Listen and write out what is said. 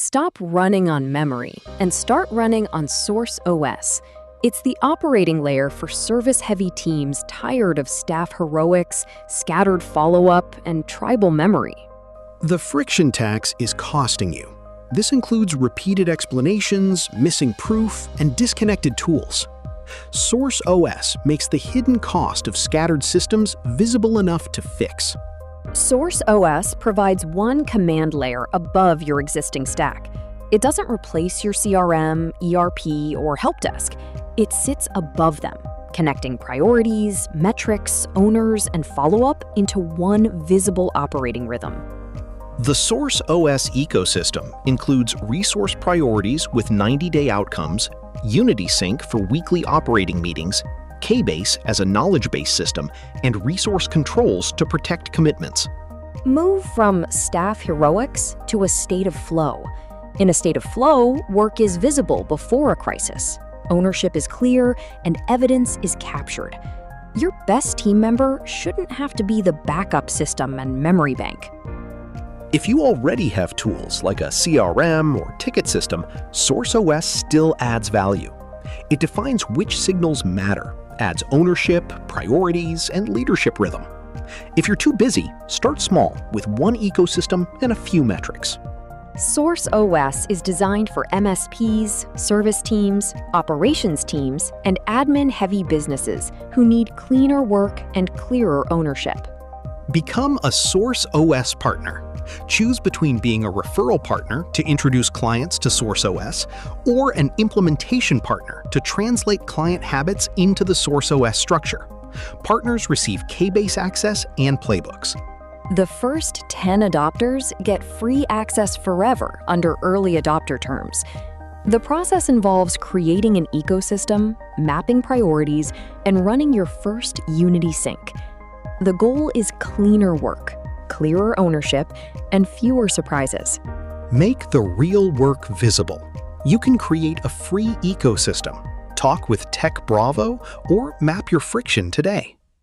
Stop running on memory and start running on Source OS. It's the operating layer for service-heavy teams tired of staff heroics, scattered follow-up, and tribal memory. The friction tax is costing you. This includes repeated explanations, missing proof, and disconnected tools. Source OS makes the hidden cost of scattered systems visible enough to fix. Source OS provides one command layer above your existing stack. It doesn't replace your CRM, ERP, or Helpdesk. It sits above them, connecting priorities, metrics, owners, and follow-up into one visible operating rhythm. The Source OS ecosystem includes resource priorities with 90-day outcomes, Unity Sync for weekly operating meetings, K-Base as a knowledge-based system, and resource controls to protect commitments. Move from staff heroics to a state of flow. In a state of flow, work is visible before a crisis. Ownership is clear, and evidence is captured. Your best team member shouldn't have to be the backup system and memory bank. If you already have tools like a CRM or ticket system, Source OS still adds value. It defines which signals matter, adds ownership, priorities, and leadership rhythm. If you're too busy, start small with one ecosystem and a few metrics. Source OS is designed for MSPs, service teams, operations teams, and admin-heavy businesses who need cleaner work and clearer ownership. Become a Source OS partner. Choose between being a referral partner to introduce clients to Source OS or an implementation partner to translate client habits into the Source OS structure. Partners receive K-Base access and playbooks. The first 10 adopters get free access forever under early adopter terms. The process involves creating an ecosystem, mapping priorities, and running your first Unity Sync. The goal is cleaner work, clearer ownership, and fewer surprises. Make the real work visible. You can create a free ecosystem, talk with Tech Bravo, or map your friction today.